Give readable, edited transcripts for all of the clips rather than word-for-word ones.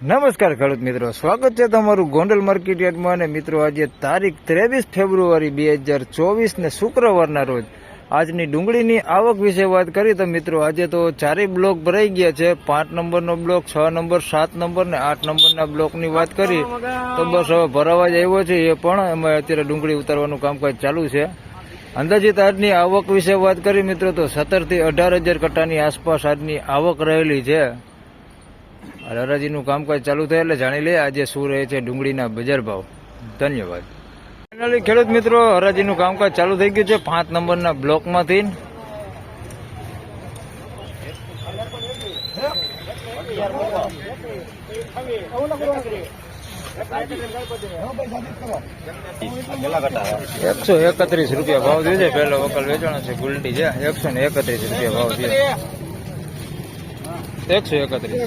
નમસ્કાર ખેડૂત મિત્રો, સ્વાગત છે તમારું ગોંડલ માર્કેટ યાર્ડમાં. અને મિત્રો આજે તારીખ 23 ફેબ્રુઆરી 2024 ને શુક્રવારના રોજ આજની ડુંગળીની આવક વિશે વાત કરી તો મિત્રો આજે તો ચારેય બ્લોક ભરાઈ ગયા છે. 5 નંબરનો બ્લોક, 6 નંબર, 7 નંબર ને 8 નંબરના બ્લોકની વાત કરી તો બસ હવે ભરાવા જ આવ્યો છે. એ પણ એમાં અત્યારે ડુંગળી ઉતારવાનું કામકાજ ચાલુ છે. અંદાજિત આજની આવક વિશે વાત કરી મિત્રો તો 17 થી 18,000 કટ્ટાની આસપાસ આજની આવક રહેલી છે. હરાજીનું કામકાજ ચાલુ થાય એટલે જાણી લે આજે શું રહે છે ડુંગળીના બજાર ભાવ. ધન્યવાદ. ફાઇનલી ખેડૂત મિત્રો હરાજીનું કામકાજ ચાલુ થઈ ગયું છે 5 નંબરના બ્લોકમાંથી. ₹131 ભાવ થયો છે. પહેલો વકલ વેચાણો છે, ગુલટી છે. 131 ભાવ છે. 131.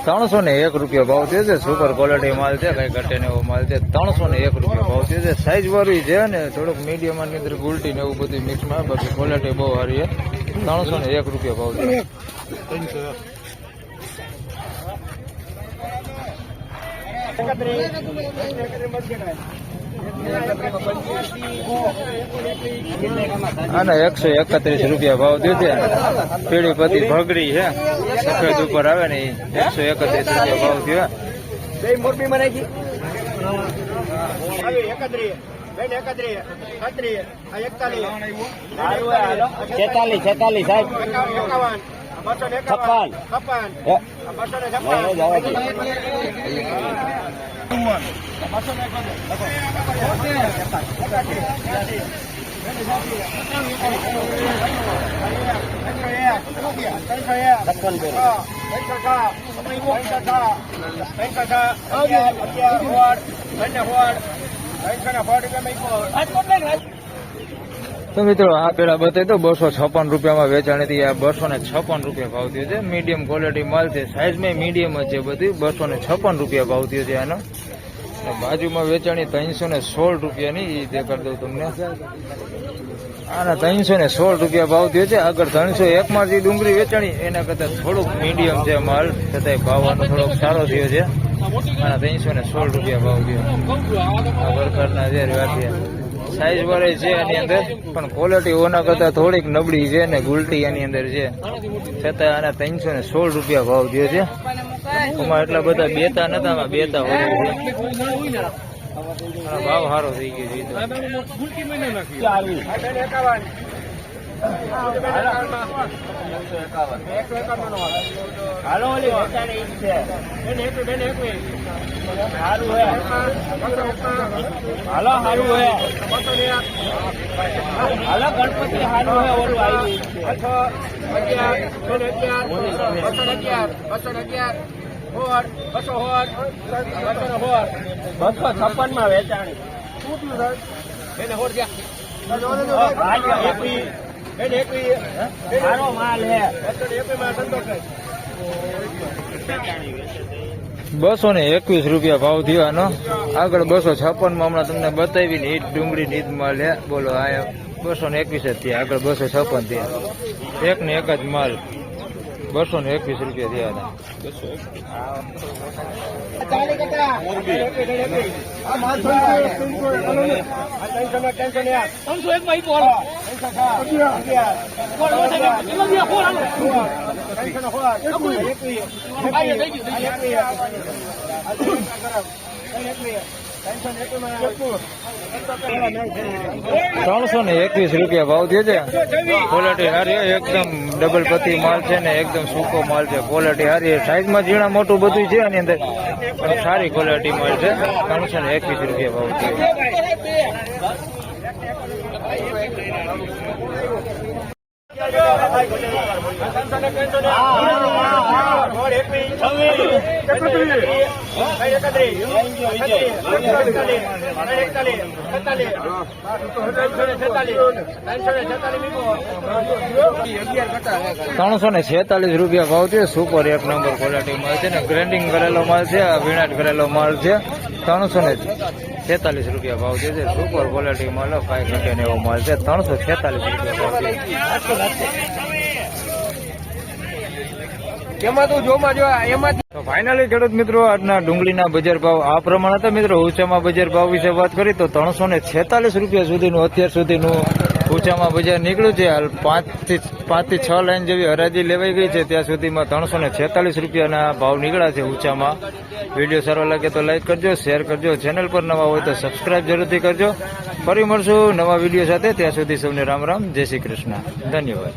₹301 ભાવ થયો છે. સુપર ક્વોલિટી માલ છે, કઈ ઘટે ને એવો માલ છે. ₹301 ભાવ થયો છે. સાઈઝ વાળું છે ને થોડુંક મીડિયમ ની અંદર ગુલટી ને એવું બધું મિક્સમાં. બાકી ક્વોલિટી બહુ સારી છે. ₹301 ભાવ છે. આના ₹131 ભાવ થયો છે. પીળી પતિ ભગડી છે, સફેદ ઉપર આવે ને ₹131 ભાવ થયો. તો મિત્રો આ પેલા બતાવી તો ₹256 વેચાણી હતી. આ ₹256 ભાવ થયો છે. મીડિયમ ક્વોલિટી માલ છે. સાઈઝમાં મીડિયમ જ છે બધી. ₹256 ભાવ થયો છે આનો. બાજુમાં વેચાણી ₹316 ની એ દેખાડી દઉં તમને. આના ₹316 ભાવ થયો છે. આગળ 301 માં જે ડુંગળી વેચાણી એના કરતા થોડુંક મીડિયમ છે માલ, છતાંય ભાવવાનો થોડોક સારો થયો છે. આના ₹316 ભાવ થયો. આ પ્રકારના જે વાટિયા સાઈઝ વાળી છે એની અંદર, પણ ક્વોલિટી ઓના કરતા થોડીક નબળી છે ને ગુલટી એની અંદર છે. છતાં આના ₹316 ભાવ થયો છે. એમાં એટલા બધા બેતા નતા, આમાં બેતા હોય ભાવ સારો થઈ ગયો માં વેચાણી માલ હે. ₹221 ભાવ થયો આનો. આગળ 256 માં હમણાં તમને બતાવી ને ઈટ ડુંગળી નીત માલ હે. બોલો આ 221 જ થયા. આગળ 256 થયા. એક ને એક જ માલ. ₹221 થયા. 321 રૂપિયા ભાવ થયો છે. ક્વોલિટી સારી છે, એકદમ ડબલ પત્તી માલ છે ને એકદમ સૂકો માલ છે. ક્વોલિટી સારી છે, સાઈઝમાં ઝીણા મોટું બધું છે આની અંદર, પણ સારી ક્વોલિટી માલ છે. 321 રૂપિયા ભાવ થયો. ₹346 ભાવ છે. સુપર એક નંબર ક્વોલિટી માલ છે ને ગ્રેન્ડિંગ કરેલો માલ છે, વીણાટ કરેલો માલ છે. 346 રૂપિયા ભાવ છે. સુપર ક્વોલિટી માલ, કાંઈ ઘટે ને એવો માલ છે. 346 રૂપિયા ભાવ છે. તો ફાઇનલી ખેડૂત મિત્રો આજના ડુંગળીના બજાર ભાવ આ પ્રમાણે હતા. મિત્રો ઊંચામાં બજાર ભાવ વિશે વાત કરી તો 346 રૂપિયા સુધીનું અત્યાર સુધીનું ઊંચામાં બજાર નીકળ્યું છે. હાલ 5 થી 6 લાઈન જેવી હરાજી લેવાઈ ગઈ છે. ત્યાં સુધીમાં 346 રૂપિયાના ભાવ નીકળ્યા છે ઊંચામાં. વિડીયો સારો લાગે તો લાઈક કરજો, શેર કરજો. ચેનલ પર નવા હોય તો સબસ્ક્રાઇબ જરૂરથી કરજો. ફરી મળશું નવા વિડીયો સાથે. ત્યાં સુધી સૌને રામ રામ, જય શ્રી કૃષ્ણ, ધન્યવાદ.